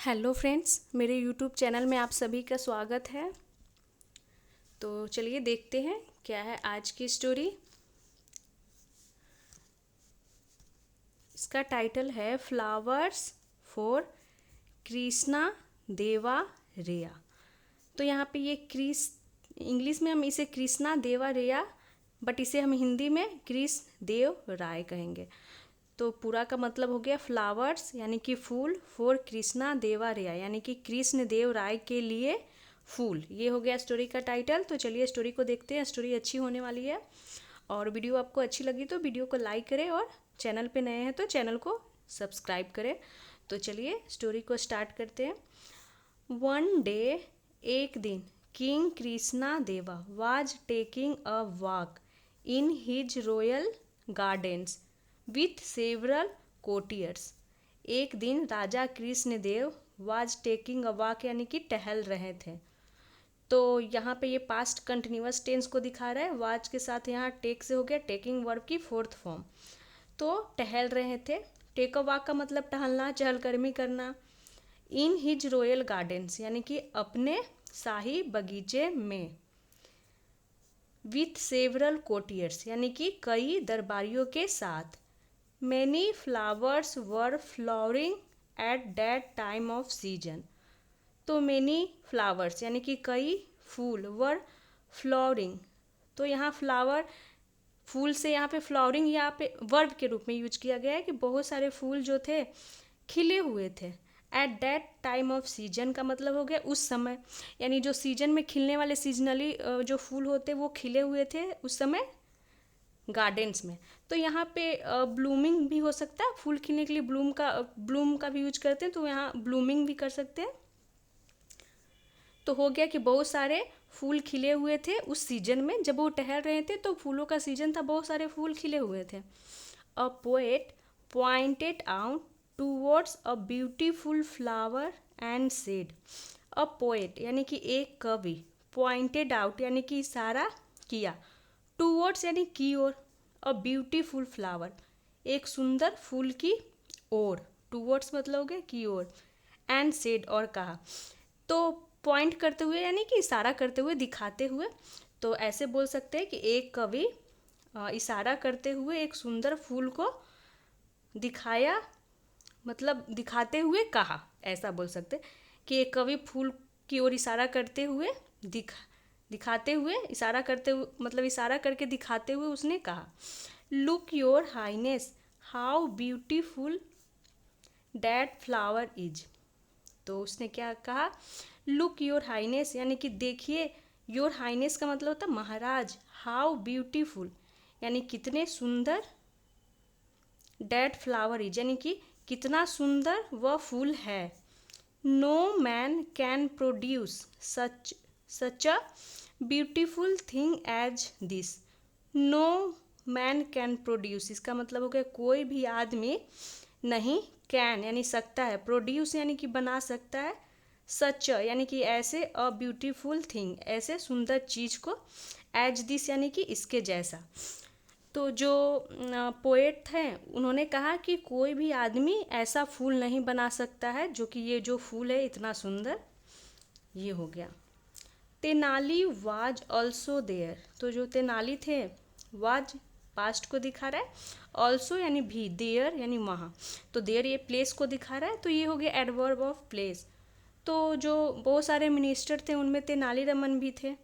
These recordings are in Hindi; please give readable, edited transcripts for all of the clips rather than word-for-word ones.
हेलो फ्रेंड्स, मेरे यूट्यूब चैनल में आप सभी का स्वागत है। तो चलिए देखते हैं क्या है आज की स्टोरी। इसका टाइटल है फ्लावर्स फॉर कृष्णा देवा रेया। तो यहाँ पे ये इंग्लिश में हम इसे कृष्णा देवा रेया, बट इसे हम हिंदी में कृष्ण देव राय कहेंगे। तो पूरा का मतलब हो गया फ्लावर्स यानी कि फूल, फॉर कृष्णा देवा रेया यानी कि कृष्ण देव राय के लिए फूल। ये हो गया स्टोरी का टाइटल। तो चलिए स्टोरी को देखते हैं। स्टोरी अच्छी होने वाली है और वीडियो आपको अच्छी लगी तो वीडियो को लाइक करें और चैनल पे नए हैं तो चैनल को सब्सक्राइब करें। तो चलिए स्टोरी को स्टार्ट करते हैं। वन डे, एक दिन, king Krishna Deva was taking a walk in his royal gardens with several courtiers. एक दिन राजा Krishnadeva was taking a walk यानी कि टहल रहे थे। तो यहाँ पे ये पास्ट कंटिन्यूअस टेंस को दिखा रहा है। वाज के साथ यहाँ टेक से हो गया टेकिंग वर्ब की फोर्थ फॉर्म। तो टहल रहे थे। टेक अ वॉक का मतलब टहलना, चहलकदमी करना। इन हिज रॉयल गार्डन्स यानी कि अपने शाही बगीचे में। विथ सेवरल कोटियर्स यानी कि कई दरबारियों के साथ। Many flowers were flowering at that time of season। तो many flowers यानी कि कई फूल were flowering। तो यहाँ फ्लावर फूल से यहाँ पे फ्लावरिंग यहाँ पे वर्ब के रूप में यूज किया गया है कि बहुत सारे फूल जो थे खिले हुए थे। At that time off season का मतलब हो गया उस समय, यानी जो सीजन में खिलने वाले सीजनली जो फूल होते वो खिले हुए थे उस समय गार्डन्स में। तो यहाँ पे ब्लूमिंग भी हो सकता है, फूल खिलने के लिए ब्लूम का भी यूज करते हैं, तो यहाँ ब्लूमिंग भी कर सकते हैं। तो हो गया कि बहुत सारे फूल खिले हुए थे उस सीजन में जब वो टहल रहे थे, तो फूलों का सीजन था, बहुत सारे फूल खिले हुए थे। A poet pointed out towards a beautiful flower and said. A poet यानी कि एक कवि, पॉइंटेड आउट यानी कि इशारा किया, टूवर्ड्स यानी की ओर, अ ब्यूटीफुल फ्लावर एक सुंदर फूल की ओर, टूवर्ड्स मतलब हो गया की ओर, एंड सेड और कहा। तो पॉइंट करते हुए यानी कि इशारा करते हुए, दिखाते हुए। तो ऐसे बोल सकते हैं कि एक कवि इशारा करते हुए एक सुंदर फूल को दिखाया, मतलब दिखाते हुए कहा, ऐसा बोल सकते कि एक कवि फूल की ओर इशारा करते हुए दिखाते हुए, इशारा करते हुए मतलब इशारा करके दिखाते हुए उसने कहा, look your highness how beautiful that flower is. तो उसने क्या कहा, लुक योर हाइनेस यानी कि देखिए, योर हाइनेस का मतलब होता है महाराज, हाउ ब्यूटीफुल यानी कितने सुंदर, दैट फ्लावर इज यानी कि कितना सुंदर वह फूल है। No man can produce such a beautiful thing as this. No man can produce इसका मतलब हो गया कोई भी आदमी नहीं, कैन यानी सकता है, प्रोड्यूस यानी कि बना सकता है, सच यानी कि ऐसे, अ ब्यूटीफुल थिंग ऐसे सुंदर चीज को, एज दिस यानी कि इसके जैसा। तो जो पोएट थे उन्होंने कहा कि कोई भी आदमी ऐसा फूल नहीं बना सकता है जो कि ये जो फूल है इतना सुंदर। ये हो गया। Tenali was also there. तो जो तेनाली थे, वाज पास्ट को दिखा रहा है, ऑल्सो यानी भी, देयर यानी वहाँ। तो देयर ये प्लेस को दिखा रहा है, तो ये हो गया एडवर्ब ऑफ प्लेस। तो जो बहुत सारे मिनिस्टर थे उनमें तेनालीरामन भी थे।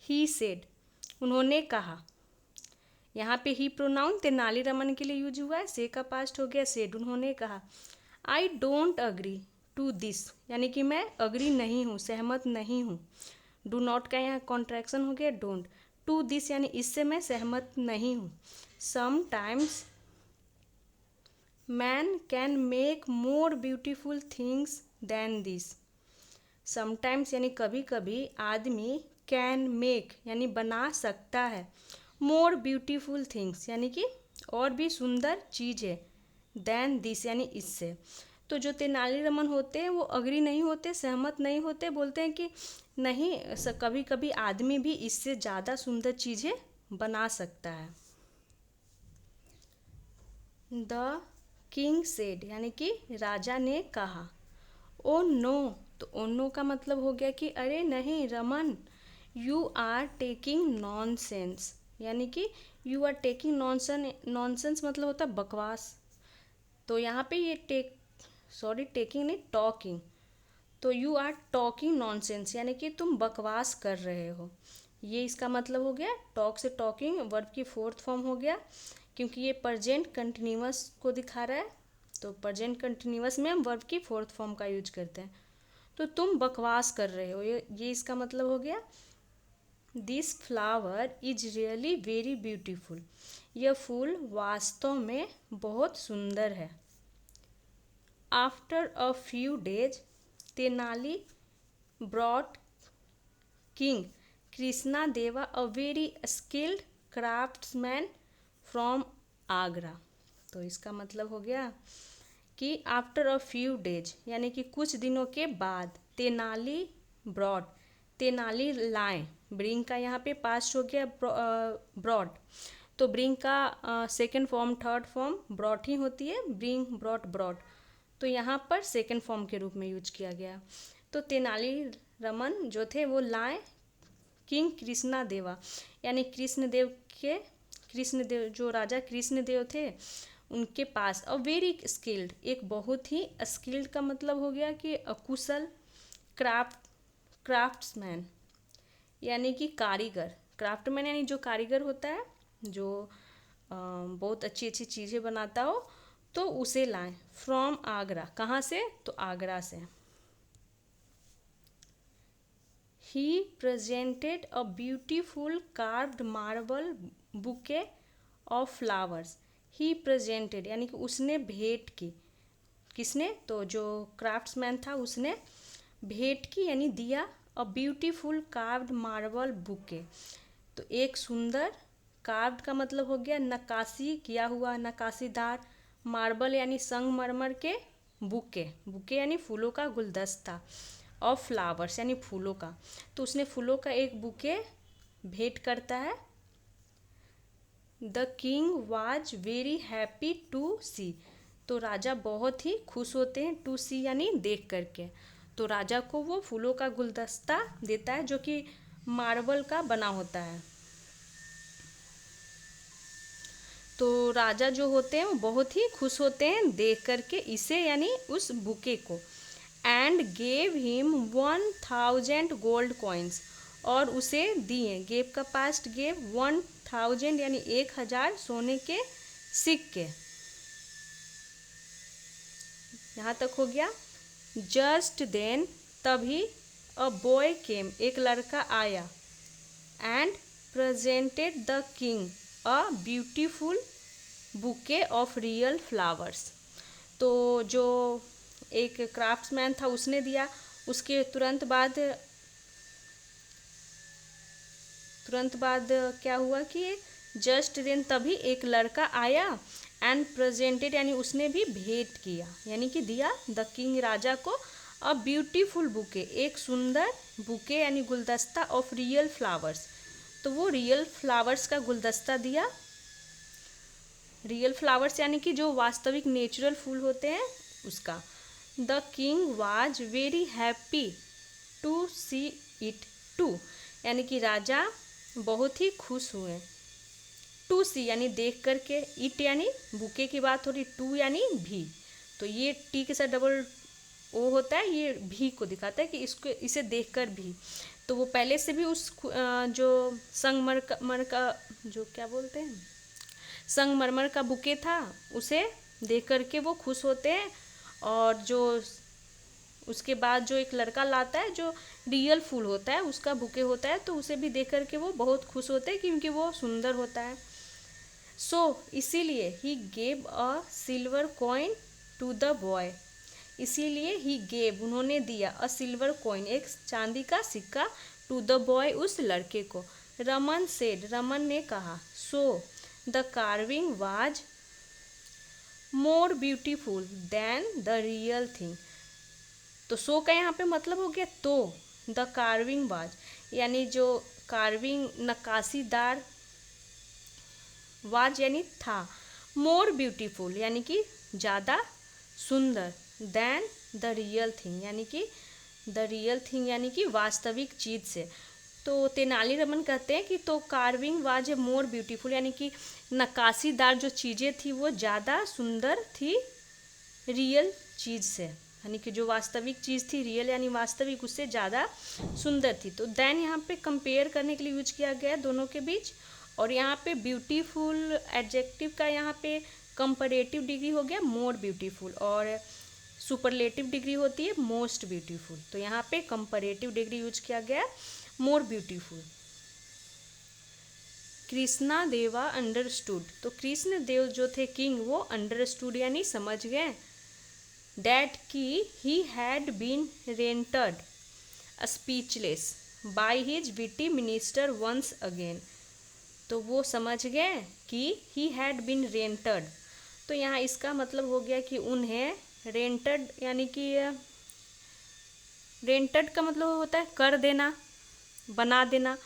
ही सेड उन्होंने कहा, यहाँ पे ही प्रोनाउन तेनालीरामन के लिए यूज हुआ है, से का पास्ट हो गया सेड, उन्होंने कहा। I don't agree to this यानी कि मैं अग्री नहीं हूँ, सहमत नहीं हूँ। डू नॉट का यहाँ कॉन्ट्रैक्शन हो गया डोंट। टू दिस यानी इससे मैं सहमत नहीं हूँ। Sometimes man can make more beautiful things than this. Sometimes यानी कभी कभी आदमी, कैन मेक यानी बना सकता है, मोर ब्यूटीफुल थिंग्स यानी कि और भी सुंदर चीज़ें, देन दिस यानी इससे। तो जो तेनालीरामन होते हैं वो अग्री नहीं होते, सहमत नहीं होते, बोलते हैं कि नहीं, कभी कभी आदमी भी इससे ज़्यादा सुंदर चीज़ें बना सकता है। द किंग सेड यानी कि राजा ने कहा, ओ नो, तो ओ नो का मतलब हो गया कि अरे नहीं Raman, you are taking nonsense, यानी कि यू आर टेकिंग नॉनसेंस मतलब होता है बकवास। तो यहाँ पे ये टेकिंग नहीं, टॉकिंग। तो यू आर टॉकिंग नॉनसेंस यानी कि तुम बकवास कर रहे हो। ये इसका मतलब हो गया। टॉक से टॉकिंग वर्ब की फोर्थ फॉर्म हो गया, क्योंकि ये प्रेजेंट कंटिन्यूअस को दिखा रहा है। तो प्रेजेंट कंटिन्यूअस में हम वर्ब की फोर्थ फॉर्म का यूज करते हैं। तो तुम बकवास कर रहे हो, ये इसका मतलब हो गया। This flower is really very beautiful, यह फूल वास्तव में बहुत सुंदर है। After a few days Tenali brought king Krishna Deva a very skilled craftsman from Agra. तो इसका मतलब हो गया कि आफ्टर अ फ्यू डेज यानी कि कुछ दिनों के बाद तेनाली ब्रॉड, तेनाली लाए, ब्रिंग का यहाँ पे पास्ट हो गया ब्रॉड। तो ब्रिंग का second form third form brought ही होती है, ब्रिंग ब्रॉट ब्रॉड। तो यहाँ पर सेकेंड फॉर्म के रूप में यूज किया गया। तो तेनाली रमन जो थे वो लाए किंग कृष्णा देवा, यानी कृष्णदेव जो राजा कृष्णदेव थे उनके पास अ वेरी स्किल्ड, एक बहुत ही स्किल्ड का मतलब हो गया कि कुशल, क्राफ्ट्समैन यानी कि कारीगर, क्राफ्टमैन यानी जो कारीगर होता है, जो बहुत अच्छी अच्छी चीज़ें बनाता हो, तो उसे लाएं। फ्रॉम आगरा, कहाँ से? तो आगरा से। He presented a beautiful carved marble bouquet of flowers. He presented यानी कि उसने भेंट की, किसने? तो जो क्राफ्ट्समैन था उसने भेंट की यानी दिया। A beautiful carved marble bouquet, तो एक सुंदर, कार्व्ड का मतलब हो गया नक्काशी किया हुआ, नक्काशीदार, मार्बल यानी संगमरमर के, बुके, बुके यानी फूलों का गुलदस्ता, ऑफ फ्लावर्स यानी फूलों का। तो उसने फूलों का एक बुके भेंट करता है। The king was very happy to see, तो राजा बहुत ही खुश होते हैं, टू सी यानी देख करके। तो राजा को वो फूलों का गुलदस्ता देता है जो कि मार्बल का बना होता है। तो राजा जो होते हैं वो बहुत ही खुश होते हैं देख करके इसे यानी उस बुके को। And gave him 1000 gold coins, और उसे दिए, गेव का पास्ट गेव, 1000 यानी 1000 सोने के सिक्के। यहाँ तक हो गया। जस्ट देन, तभी, अ बॉय केम, एक लड़का आया, and presented the king a beautiful bouquet of real flowers. तो जो एक क्राफ्ट्समैन था उसने दिया, उसके तुरंत बाद क्या हुआ कि जस्ट देन, तभी एक लड़का आया, एंड प्रेजेंटेड यानी उसने भी भेंट किया यानी कि दिया, द किंग राजा को, अ ब्यूटीफुल बुके, एक सुंदर बुके यानी गुलदस्ता, ऑफ रियल फ्लावर्स, तो वो रियल फ्लावर्स का गुलदस्ता दिया। रियल फ्लावर्स यानी कि जो वास्तविक नेचुरल फूल होते हैं उसका। The king was very happy to see it too, यानी कि राजा बहुत ही खुश हुए। टू सी यानी देख करके, इट यानी बुके की बात हो रही, टू यानी भी, तो ये टी के साथ डबल ओ होता है, ये भी को दिखाता है कि इसको, इसे देखकर भी। तो वो पहले से भी उस जो संगमर का जो क्या बोलते हैं, संगमरमर का बुके था, उसे देख करके वो खुश होते हैं। और जो उसके बाद जो एक लड़का लाता है जो रियल फूल होता है उसका बुके होता है, तो उसे भी देख करके वो बहुत खुश होते हैं क्योंकि वो सुंदर होता है। सो इसीलिए ही gave a silver coin to the boy, इसीलिए ही गेव उन्होंने दिया, अ सिल्वर कॉइन एक चांदी का सिक्का, टू द बॉय उस लड़के को। रमन सेड, रमन ने कहा, so the carving was more beautiful then the real thing. तो सो का यहाँ पे मतलब हो गया तो, द कार्विंग वाज यानी जो कार्विंग नक्काशीदार, वाज यानी था, मोर ब्यूटीफुल यानी कि ज़्यादा सुंदर, देन द रियल थिंग, यानी कि वास्तविक चीज़ से। तो तेनालीरामन कहते हैं कि तो carving was a more beautiful, यानी कि नक्काशीदार जो चीज़ें थी वो ज़्यादा सुंदर थी रियल चीज़ से, यानी कि जो वास्तविक चीज़ थी, रियल यानी वास्तविक, उससे ज़्यादा सुंदर थी। तो देन यहाँ पे कंपेयर करने के लिए यूज किया गया दोनों के बीच। और यहाँ पे ब्यूटीफुल एडजेक्टिव का यहाँ पे कंपैरेटिव डिग्री हो गया मोर ब्यूटीफुल, और सुपरलेटिव डिग्री होती है मोस्ट ब्यूटीफुल। तो यहाँ पे कंपैरेटिव डिग्री यूज किया गया मोर ब्यूटीफुल। कृष्णा देवा अंडरस्टूड, तो कृष्ण देव जो थे किंग, वो अंडरस्टूड यानी समझ गए that he had been rendered speechless by his witty minister once again। तो वो समझ गए कि he had been rendered, तो यहाँ इसका मतलब हो गया कि उन्हें rendered, यानी कि rendered का मतलब होता है कर देना, बना देना।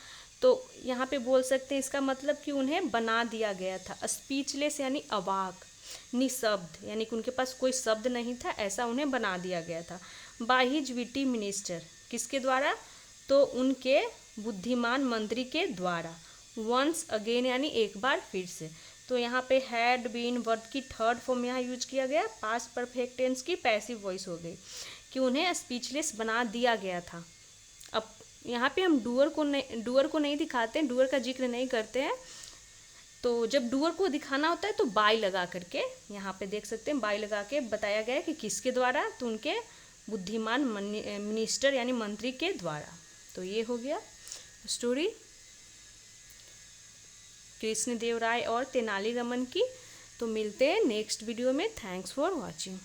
तो यहाँ पे बोल सकते हैं इसका मतलब कि उन्हें बना दिया गया था। स्पीचलेस यानी अवाक, निशब्द यानी कि उनके पास कोई शब्द नहीं था, ऐसा उन्हें बना दिया गया था। बाय हिज विटी मिनिस्टर, किसके द्वारा? तो उनके बुद्धिमान मंत्री के द्वारा। वंस अगेन यानी एक बार फिर से। तो यहाँ पे हैड बीन वर्ड की थर्ड फॉर्म यहाँ यूज किया गया, पास्ट परफेक्ट टेंस की पैसिव वॉइस हो गई कि उन्हें स्पीचलेस बना दिया गया था। अब यहाँ पे हम डूअर को नहीं दिखाते हैं, डूअर का जिक्र नहीं करते हैं। तो जब डूअर को दिखाना होता है तो बाय लगा करके, यहाँ पे देख सकते हैं बाय लगा के बताया गया है कि किसके द्वारा, तो उनके बुद्धिमान मिनिस्टर यानी मंत्री के द्वारा। तो ये हो गया स्टोरी कृष्णदेव राय और तेनालीरामन की। तो मिलते हैं नेक्स्ट वीडियो में। Thanks for watching.